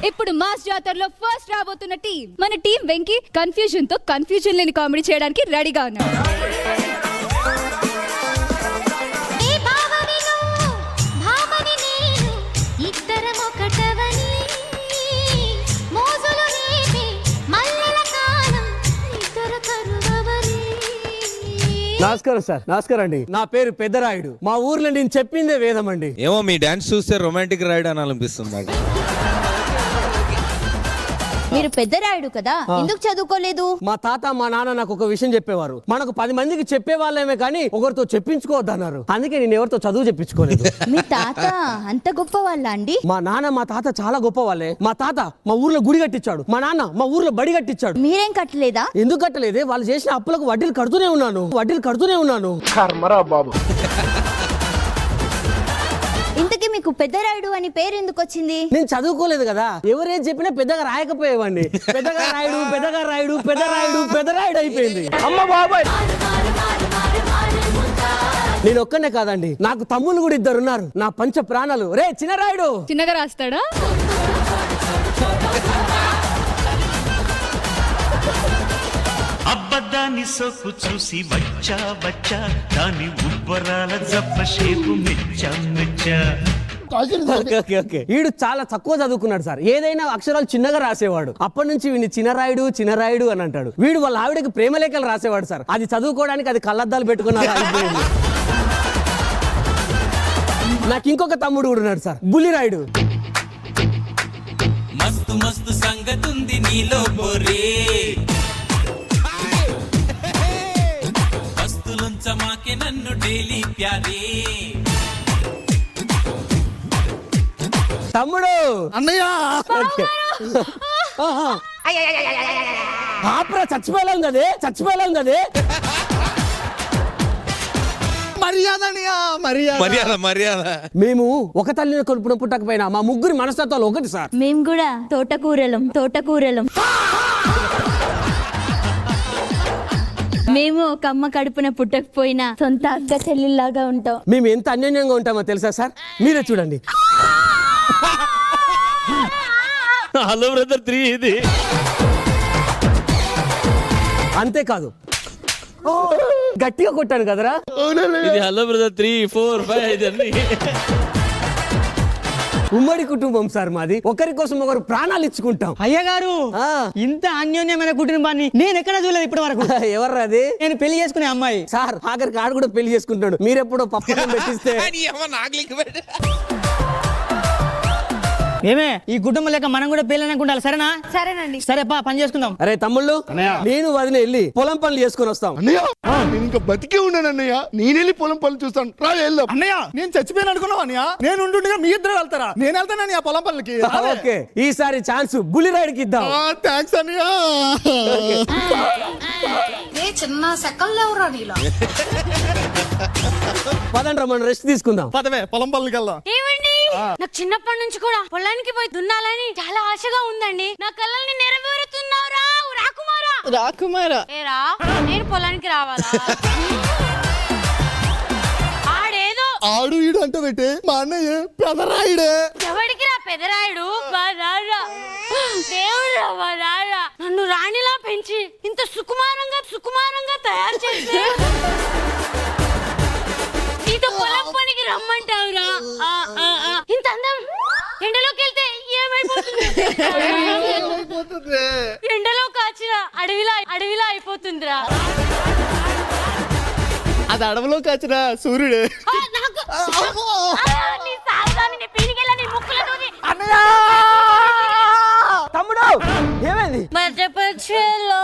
ఇప్పుడు మాస్ జాతరలో ఫస్ట్ రాబోతున్న టీం మన టీం వెంకీ కన్ఫ్యూజన్ లేని కామెడీ చేయడానికి రెడీగా ఉన్నాడు. నమస్కారం సార్. నమస్కారం అండి. నా పేరు పెద్దరాయుడు. మా ఊర్లో నేను చెప్పిందే వేదం అండి. ఏమో మీ డాన్స్ చూస్తే రొమాంటిక్ రైడ్ అని అనిపిస్తుంది నాకు. మీరు పెద్దరాయుడు కదా, ఎందుకు చదువుకోలేదు? మా తాత మా నాన్న నాకు ఒక విషయం చెప్పేవారు. మనకు 10 మందికి చెప్పే వాళ్ళేమే కానీ ఒకరితో చెప్పించుకోవద్దు అన్నారు. అందుకే నేను ఎవరితో చదువు చెప్పించుకోలేదు. మీ తాత అంత గొప్ప వాళ్ళ అండి? మా నాన్న మా తాత చాలా గొప్ప వాళ్ళే. మా తాత మా ఊర్లో గుడి కట్టించాడు. మా నాన్న మా ఊర్లో బడి కట్టించాడు. మీరేం కట్టలేదా? ఎందుకు కట్టలేదే? వాళ్ళు చేసిన అప్పులకు వడ్డీలు కడుతూనే ఉన్నాను. కర్మరా బాబు. ఇంతకీ మీకు పెద్దరాయుడు అని పేరు ఎందుకు వచ్చింది? నేను చదువుకోలేదు కదా, ఎవరేం చెప్పినా పెద్దగా రాయకపోయేవాడిని. పెద్దరాయుడు అయిపోయింది. అమ్మ బాబాయ్. నేను ఒక్కనే కాదండి, నాకు తమ్ముళ్ళు కూడా 2 ఉన్నారు. నా పంచ ప్రాణాలు. రే చిన్నరాయుడు. చిన్నగా రాస్తాడా? అబ్బదాన్ని సొక్కు చూసి వచ్చా దాని ఉబ్బరాల జబ్బ షేపు మెచ్చా. వీడు చాలా తక్కువ చదువుకున్నాడు సార్. ఏదైనా అక్షరాలు చిన్నగా రాసేవాడు. అప్పటి నుంచి వీడిని చిన్నరాయుడు అని అంటాడు. వీడు వాళ్ళ ఆవిడకి ప్రేమలేఖలు రాసేవాడు సార్. అది చదువుకోవడానికి అది కళ్ళద్దాలు పెట్టుకున్నారు. నాకు ఇంకొక తమ్ముడు కూడా ఉన్నాడు సార్, బుల్లిరాయుడు. మస్తు మస్తు సంగతుంది నీలో బోరే, వస్తులుంచమాకే నన్ను డైలీ ప్యారే. తమ్ముడు అన్నయ్య. ఆపరా, చచ్చిపోలేం కదే. మర్యాద. మేము ఒక తల్లిని కొలుపున పుట్టకపోయినా మా ముగ్గురి మనస్తత్వాలు ఒకటి సార్. మేము కూడా తోటకూరలం. మేము ఒక అమ్మ కడుపున పుట్టకపోయినా సొంత అక్క చెల్లిలాగా ఉంటాం. మేము ఎంత అన్యోన్యంగా ఉంటామో తెలుసా సార్? మీరే చూడండి. హలో బ్రదర్ 3 ఇది. అంతేకాదు, గట్టిగా కొట్టాను కదరా. ఇది హలో బ్రదర్ 3, 4, 5 ఇదన్నీ. ఉమ్మడి కుటుంబం సార్ మాది. ఒకరి కోసం ఒకరు ప్రాణాలు ఇచ్చుకుంటాం. అయ్యగారు, ఇంత అన్యోన్యమైన కుటుంబాన్ని నేను ఎక్కడ చూడలేదు ఇప్పటి వరకు. ఎవర్రా అది? నేను పెళ్లి చేసుకునే అమ్మాయి సార్. ఆఖరికి ఆడు కూడా పెళ్లి చేసుకుంటాడు. మీరెప్పుడో పప్పకం పెట్టిస్తే ఏమే ఈ కుటుంబం లేక మనం కూడా పెళ్ళి అనుకుంటారు. సరేనా? సరేనండి. సరే పని చేసుకుందాం. అరే తమ్ముళ్ళు, నేను వదిన వెళ్ళి పొలం పనులు చేసుకొని వస్తాం. అన్నయ్య, నేను ఇంకా బతికే ఉన్నాను అన్నయ్య. నేను వెళ్ళి పొలం పనులు చూస్తాను. రా వెళ్దాం. అన్నయ్య, నేను చచ్చిపోయాను అనుకున్నావు అన్నయ్య. నేను ఉంటుండగా మీ ఇద్దరు వెళ్తారా? నేను వెళ్తానని ఆ పొలం పనులకి. ఓకే, ఈసారి ఛాన్స్ బుల్లిరాయుడికి ఇద్దాం. థ్యాంక్స్ అన్నయ్య. చిన్న సెకల్లో ఎవరా నీలో? పదండ్రా, మనం రెస్ట్ తీసుకుందాం. పదవే, పొలం పనులకి వెళ్దాం. ఏమండి, నాకు చిన్నప్పటి నుంచి కూడా పొలానికి పోయి దున్నాలని చాలా ఆశగా ఉందండి. నా కళ్ళని నెరవేరుతున్నావురా రాకుమారా. ఏరా, నేను పొలానికి రావాలా? ఆడేదో ఆడు ఈడు అంటే పెట్టే మా అన్నయ్య పెదరాయుడే. ఎవడికి రా పెదరాయుడు? దేవుడు నన్ను రాణిలా పెంచి ఇంత సుకుమారంగా తయారు చేసి నీతో పొలం పనికి రమ్మంటావురా? ఇంత అందం ఎండలోకి వెళ్తే ఏమైపోతుంది? ఎండలో కాచిన అడవిలా అయిపోతుందిరా. అది అడవిలో కాచిన సూర్యుడే. తమ్ముడు ఏమైంది? మధ్యపక్షలో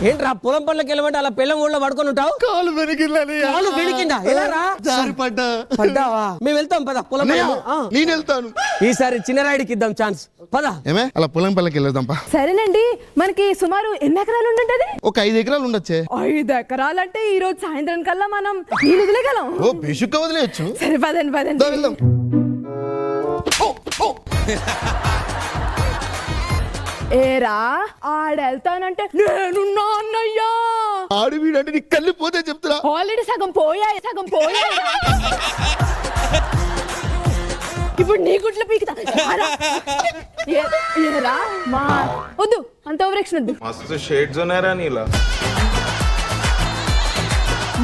ఏంట్రా పొలం పనులకు వెళ్ళమంటే అలా పిల్లం ఊళ్ళో పడుకొని ఉంటావు? కాలు వెనికిందా? ఎలా రా? జారి పడ్డావా? మేము వెళ్తాం పద పొలం పనులు. నేను వెళ్తాను. ఈసారి చిన్నరాయుడికి ఇద్దాం ఛాన్స్. పద. ఏమే అలా పొలం పనులకి వెళ్దాం. సరేనండి. మనకి సుమారు ఎన్ని ఎకరాలు ఉంటుంటది? ఒక 5 ఎకరాలు ఉండొచ్చే. 5 ఎకరాలంటే ఈ రోజు సాయంత్రం కల్లా మనం నీళ్ళు వదిలేగలం. ఓ బేషుగ్గా వదిలేయచ్చు. సరే పదండి. వెళ్దాం. ఏరా, ఆడెళ్తానంటే నేనున్నా అన్నయ్యా. ఆడు వీడంటే నీ కళ్ళు పోతే చెప్తున్నా. ఆల్రెడీ సగం పోయా ఇప్పుడు నీ గుడ్ల పీకుతా రారా. ఏరా మా వద్దు అంత ఓవరాక్షన్ వద్దు. మస్తు షేడ్స్ ఉన్నారా నీలా.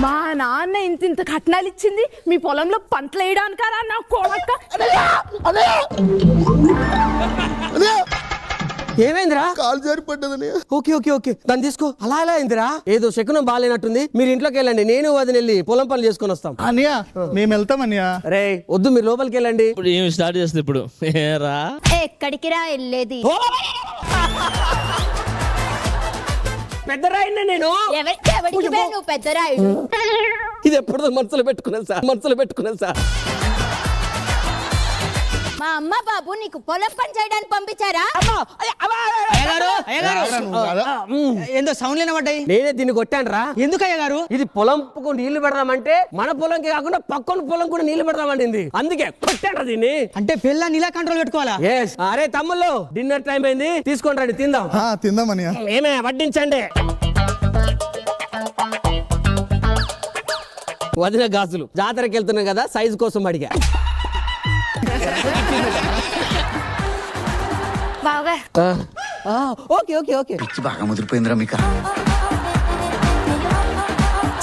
మా నాన్న ఇంత ఇంత కట్నాలు ఇచ్చింది మీ పొలంలో పంటలు వేయడానికారా నా కొడక. ఏమైందిరా? కాలు జారి పడ్డదని. ఓకే ఓకే ఓకే దాన్ని తీసుకో. అలా ఎలా అయిందిరా? ఏదో శకునం బాగాలేనట్టుంది. మీరు ఇంట్లోకి వెళ్ళండి, నేను వదిన వెళ్ళి పొలం పనులు చేసుకొని వస్తాం. అనియా మేము వెళ్తాం అనియా. రే వద్దు, మీరు లోపలికి వెళ్ళండి. ఇప్పుడు ఏమి స్టార్ట్ చేస్తుంది ఇప్పుడు? ఏరా ఎక్కడికి రా వెళ్ళేది? పెద్ద రాయినా నేను. ఎవరికి నువ్వు పెద్ద రాయుడు? ఇది ఎప్పుడో మనసులో పెట్టుకున్నాను సార్. మా అమ్మ బాబు నీకు పొలం పని చేయడానికి పంపించారా? ఏందో సౌండ్ లేనబడ్డాయి. నేనే దీన్ని కొట్టాను రా. ఎందుకు అయ్యగారు? ఇది పొలంకు నీళ్లు పెడదామంటే మన పొలంకి కాకుండా పక్కన పొలం కూడా నీళ్లు పెడదామండి. అందుకే కొట్టాడు దీన్ని. అంటే పిల్ల నీలా కంట్రోల్ పెట్టుకోవాలా? ఎస్. అరే తమ్ముళ్ళు, డిన్నర్ టైం అయింది, తీసుకొని రండి తిందాం. తిందాం అనియా. ఏమే వడ్డించండి. వదిన గాజులు జాతరకి వెళ్తున్నాం కదా, సైజు కోసం అడిగా. బాగా ఓకే ఓకే ఓకే. బాగా ముదిరిపోయిందిరా మీకు.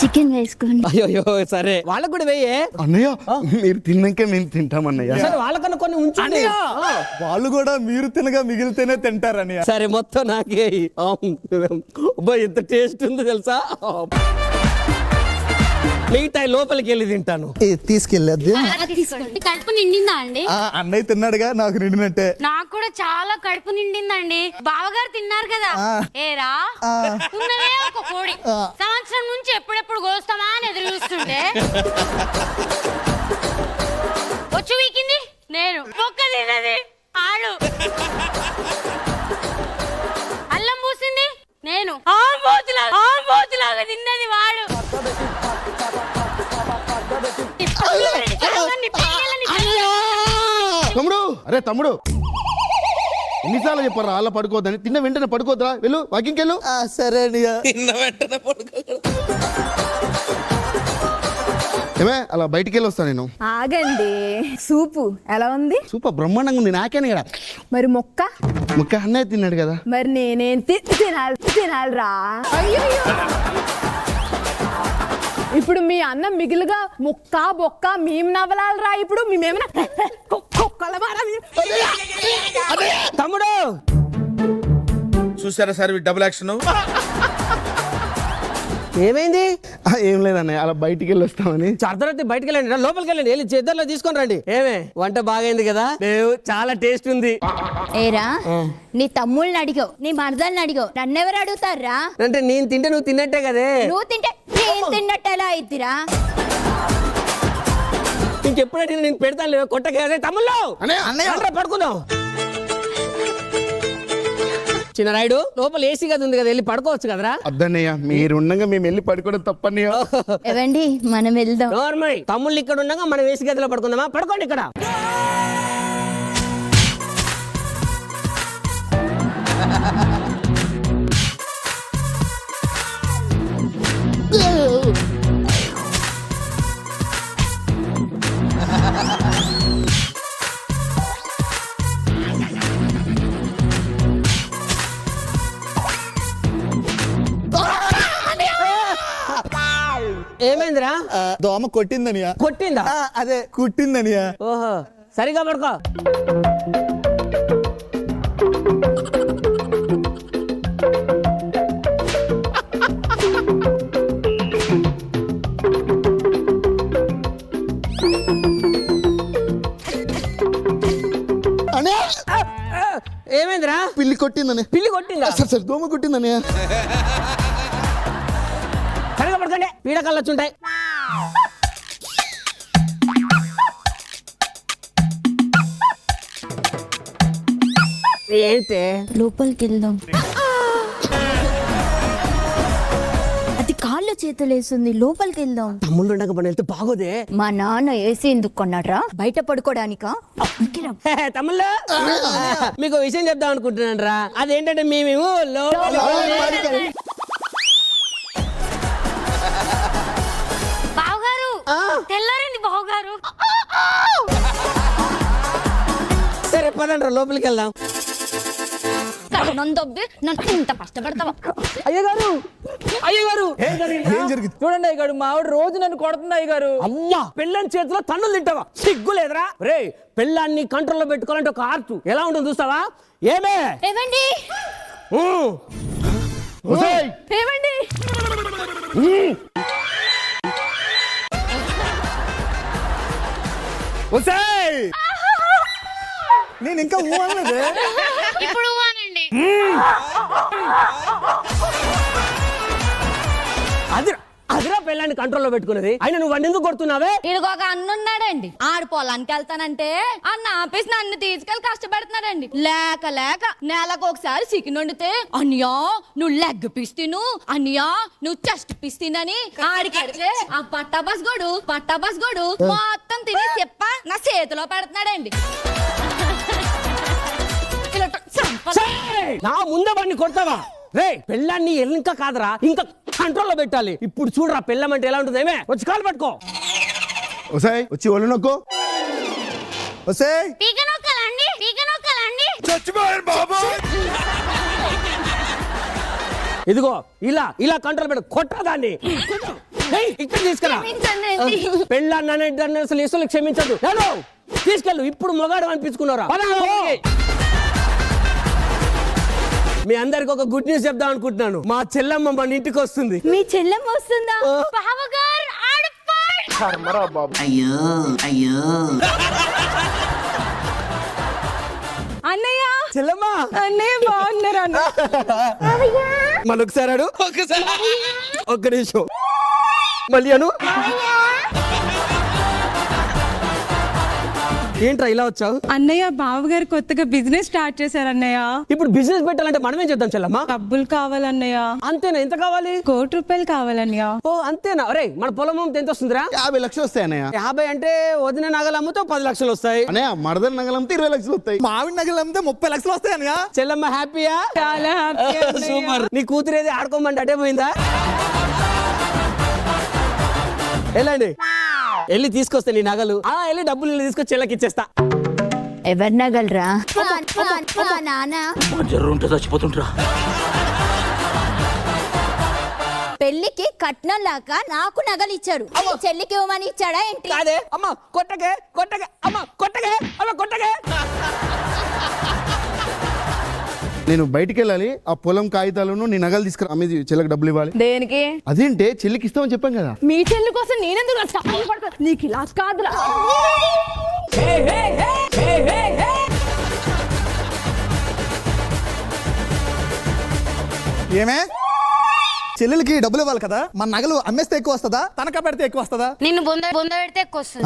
చికెన్ వేసుకోండి. అయ్యో సరే, వాళ్ళకు కూడా వెయ్యే. అన్నయ్య మీరు తిన్నాకే మేము తింటాం అన్నయ్య. సరే వాళ్ళకన్నా కొన్ని ఉంచండి. వాళ్ళు కూడా మీరు తినగా మిగిలితేనే తింటారన్నయ్య. సరే మొత్తం నాకే. ఎంత టేస్ట్ ఉందో తెలుసా? మిగతా లోపలికి వెళ్ళి తింటాను. తీసుకెళ్ళద్ది. కడుపు నిండిందా అండి? అన్నయ్య తిన్నాడుగా, నాకు నిండినట్టే. నాకు కూడా చాలా కడుపు నిండిందండి. బావగారు తిన్నారు కదా. ఏరా ఉన్నదే ఒక కోడి. సంవత్సరం నుంచి ఎప్పుడెప్పుడు కోస్తామా అని ఎదురు చూస్తుంటే వచ్చి వీకింది నేను. మొక్క తిన్నది ఆడు. అల్లం పూసింది నేను. ఆంబోతులాగా తిన్నది వాడు. తమ్ముడు, అరే తమ్ముడు, ఎన్నిసార్లు చెప్పారా అలా పడుకోవద్దని? తిన్న వెంటనే పడుకోద్రా, వెళ్ళు వాకింగ్కి వెళ్ళు. సరే ఏమే అలా బయటికి వెళ్ళి వస్తా నేను. ఆగండి, సూపు ఎలా ఉంది? సూపర్ బ్రహ్మాండంగా ఉంది. నాకేనే కదా మరి మొక్క ముక్క అన్నయ్య తిన్నాడు కదా. మరి నేనేం తినాలిరా? ఇప్పుడు మీ అన్న మిగిలిగా ముక్క బొక్క మేము నవ్వలాలరా? ఇప్పుడు మేమేమైనా కుక్కల తమ్ముడు చూసారా సార్ డబుల్ యాక్షన్? ఏమైంది? ఏం లేదన్నయ్య, అలా బయటికి వెళ్ళి వస్తామని. అర్ధరాత్రి బయటికి వెళ్ళండి, లోపలికి వెళ్ళండి, వెళ్ళి చేద్దర్లో తీసుకొని రండి. ఏమే వంట బాగైంది కదా? చాలా టేస్ట్ ఉంది. ఏరా నీ తమ్ముళ్ళని అడిగావు, నీ మరదల్ని అడిగావు, నన్నెవరు అడుగుతారా? అంటే నేను తింటే నువ్వు తిన్నట్టే కదే. నువ్వు తింటే నేను తిన్నట్టు ఎలా అయిద్దిరా? ఇంకెప్పుడైతే నేను పెడతాను కొట్టకే. తమ్ముళ్ళు పడుకుందాం. చిన్న రాయుడు, లోపల ఏసీ గది ఉంది కదా, వెళ్ళి పడుకోవచ్చు కదరా? అద్దన్నయ్య, మీరు ఉండగా మేము వెళ్ళి పడుకోవడం తప్పన్నయ్య. ఏవండి మనం వెళ్దాం. తమ్ముళ్ళు ఇక్కడ ఉండగా మనం ఏసీ గదిలో పడుకుందామా? పడుకోండి ఇక్కడ. ఏమైందిరా? దోమ కొట్టిందనియా. కొట్టిందా? అదే కుట్టిందనియా. ఓహో, సరిగా పడుకో. ఏమైందిరా? పిల్లి కొట్టిందని. పిల్లి కొట్టిందా? సరే దోమ కొట్టిందనియా. సరిగా పడుకోండి, పీడకల్లు వచ్చుంటాయి. ఏంటి? లోపలికి వెళ్దాం. అది కాళ్ళ చేతులు వేస్తుంది, లోపలికి వెళ్దాం. తమ్ముళ్ళు ఉండక పని వెళ్తే బాగోదే. మా నాన్న ఏసీ ఎందుకు కొన్నాడ్రా? బయట పడుకోవడానికా? తమ్ముళ్ళు, మీకు విషయం చెప్దాం అనుకుంటున్నాను రా. అదేంటంటే మేము బావగారు తెల్లారింది. బావగారు పదండ్రా లోపలికి వెళ్దాం. కరణం దొబ్బి నన్ను ఇంత కష్టపడతావా? అయ్యగారు అయ్యగారు ఏం జరిగింది? చూడండి అయ్యగారు మా ఆవిడ రోజు నన్ను కొడుతుంది అయ్యగారు. అమ్మా పెళ్ళని చేతిలో తన్నులు తింటావా? సిగ్గు లేదురా? రే పెళ్ళాన్ని కంట్రోల్లో పెట్టుకోవాలంటే ఒక ఆర్ట్ ఎలా ఉంటుంది చూస్తావా? ఏమే ఏమండి ఏమండి ఒసేయ్ నేను ఇంకా ఊహలేదు. ఇప్పుడు ఊహనండి. అదిరా పెళ్ళాన్ని కంట్రోల్లో పెట్టుకున్నది. అయినా నువ్వు వాడిని ఎందుకు కొడుతున్నావే? ఇదిగో ఒక అన్న ఉన్నాడండి, ఆడు పొలానికి వెళ్తానంటే అన్న ఆపేసి నన్ను తీసుకెళ్లి కష్టపెడుతున్నాడండి. లేక లేక నెలకు ఒకసారి చికెన్ వండితే అన్యా నువ్వు లెగ్ పీస్ తిను, అన్యా నువ్వు చెస్ట్ పీస్ తినని ఆడికెడితే ఆ పట్టాబస్ గోడు మొత్తం తిని చెప్ప నా చేతిలో పెడుతున్నాడండి. ఇలా నా ముందే వాడిని కొడతావా? రే పెళ్ళాన్ని ఇంకా కాదరా ఇంకా కంట్రోల్లో పెట్టాలి. ఇప్పుడు చూడరా పెళ్ళం అంటే ఎలా ఉంటుంది. ఏమే వచ్చి కాలు పట్టుకో. ఒసేయ్ వచ్చి ఒళ్ళు నొక్కు. ఒసేయ్ పీక నొక్కాలండి. చచ్చిపోయారు బాబు. ఇదిగో ఇలా ఇలా కంట్రోల్ పెట్టు. కొట్టదాన్ని ఇక్కడ తీసుకురా. పెళ్ళాన్ని అసలు ఇసులు క్షమించదు. తీసుకెళ్ళు. ఇప్పుడు మొగాడు అనిపించుకున్నారా? మీ అందరికి ఒక గుడ్ న్యూస్ చెప్దాం అనుకుంటున్నాను. మా చెల్లమ్మ మన ఇంటికి వస్తుంది. మీ చెల్లెమ్మ వస్తుందా? బావగారు ఆడపాడు. అన్నయ్య చెల్లమ్మ అన్నయ్య బాగున్నారు అన్న. మళ్ళొకసారి అడు. ఒక్క నిమిషం మళ్ళీ అను. ఏంట్రా ఇలా వచ్చావు? అన్నయ్య బావగారు కొత్తగా బిజినెస్ స్టార్ట్ చేశారు అన్నయ్య. ఇప్పుడు బిజినెస్ పెట్టాలంటే మనమేం చేద్దాం చెల్లమ్మ? డబ్బులు కావాలన్నయ్య. అంతేనా? ఎంత కావాలి? 1 కోటి రూపాయలు కావాలన్నయ్య. ఓ అంతేనా? అరే మన పొలం అమ్మితే ఎంత వస్తుందిరా? 50 లక్షలు వస్తాయి అన్నయ్య. 50 అంటే వదిన నగలు అమ్మితే 10 లక్షలు వస్తాయి. అన్నయ్య మరదల నగలు అమ్మితే 20 లక్షలు వస్తాయి. మావిడి నగలు అమ్మితే 30 లక్షలు వస్తాయి అన్నయ్య. చెల్లమ్మ హ్యాపీయా? చాలా హ్యాపీ అన్నయ్య. సూపర్. నీ కూతురేది ఆడుకోమంటే అటే పోయిందా? వెళ్ళండి వెళ్ళి తీసుకొస్తే నీ నగలు. వెళ్ళి డబ్బులు తీసుకొచ్చి చెల్లకి ఇచ్చేస్తా. ఎవరి నగలరా? నాన్న పెళ్లికి కట్నం లాగా నాకు నగలు ఇచ్చాడు. చెల్లికి ఇవ్వమని ఇచ్చాడా ఏంటి? కాదే అమ్మ కొట్టగే అమ్మ కొట్టగే నేను బయటికి వెళ్ళాలి. ఆ పొలం కాగితాలను నీ నగలు తీసుకురా. అమ్మేది చెల్లికి డబ్బులు ఇవ్వాలి. దేనికి? అదేంటే చెల్లికి ఇస్తామని చెప్పాం కదా. మీ చెల్లి కోసం నేనెందుకు కష్టపడతా? నీకు ఇలా కాదురా. ఏమే చెల్లెలకి డబ్బులు ఇవ్వాలి కదా. మన నగలు అమ్మేస్తే ఎక్కువ వస్తుందా, తనఖా పెడితే ఎక్కువ వస్తుందా? నిన్ను బొంద పెడితే ఎక్కువ వస్తుంది.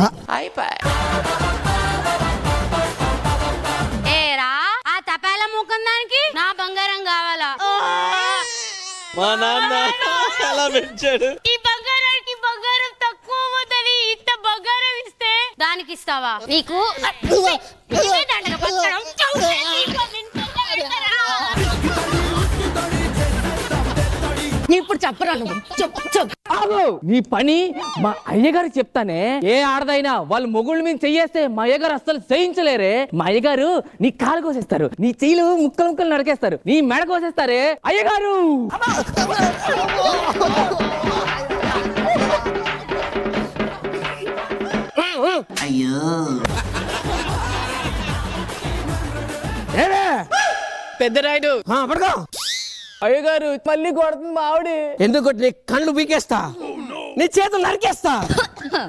ఏరా ఆ తపాల ముఖం దానికి నా బంగారం కావాలా? మా నాన్న అలా పెంచాడు. ఈ బంగారానికి బంగారం తక్కువ పోతుంది. ఇంత బంగారం ఇస్తే దానికి ఇస్తావా? నీకు ఇదే దండగ పచ్చడం. ఇప్పుడు చెప్పరా నువ్వు? చెప్పు. నీ పని మా అయ్యగారు చెప్తానే. ఏ ఆడదైనా వాళ్ళు మొగుళ్ళు మీద చెయ్యేస్తే మా అయ్యగారు అస్సలు చేయించలేరే. మా అయ్యగారు నీ కాలు కోసేస్తారు, నీ చెయ్యిలు ముక్కలు నరికేస్తారు, నీ మెడ కోసేస్తారే అయ్యగారు. పెద్ద రాయుడు పడుకో. అయ్యగారు మళ్ళీ కొడుతుంది మా ఆవిడ. ఎందుకు కొట్టి? నీ కళ్ళు పీకేస్తా, నీ చేతులు నరికేస్తా,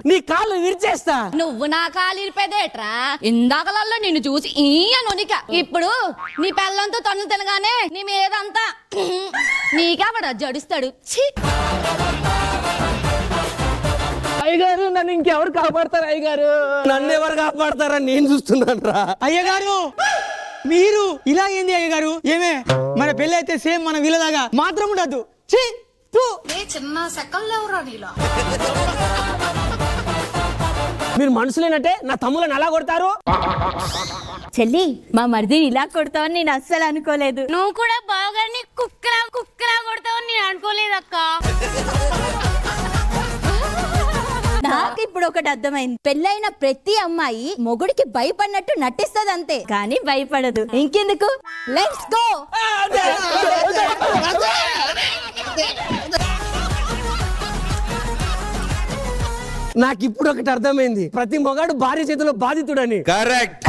నీ కాళ్ళు విరిచేస్తా. నువ్వు నా కాలు ఇరిపేదేట్రా? ఇందాకలలో నిన్ను చూసి ఈయనొనిక. ఇప్పుడు నీ పెళ్ళంతో తన్ను తినగానే నీ మీదంతా నీకెవడ జడుస్తాడు. అయ్యగారు నన్ను ఇంకెవరు కాపాడతారు అయ్యగారు? నన్ను ఎవరు కాపాడతారా నేను చూస్తున్నాను రా. అయ్యగారు మీరు ఇలా ఏంది అయ్యగారు? ఏమే మన పెళ్ళి అయితే సేమ్ మన వీళ్ళలాగా మాత్రం ఉండదు. చిన్న సెకల్ ఎవరా నీలో? మీరు మనుషులేనంటే నా తమ్ములను అలా కొడతారు. చెల్లి మా మరిదిని ఇలా కొడతావని నేను అస్సలు అనుకోలేదు. నువ్వు కూడా బావగారిని కుక్కలా కొడతావని నేను అనుకోలేదు అక్క. నాకు ఇప్పుడు ఒకటి అర్థమైంది. పెళ్ళైన ప్రతి అమ్మాయి మొగుడికి భయపడినట్టు నటిస్తది అంతే, కానీ భయపడదు. ఇంకెందుకు, లెట్స్ గో. నాకు ఇప్పుడు ఒకటి అర్థమైంది, ప్రతి మొగాడు భార్య చేతిలో బాధితుడని. కరెక్ట్.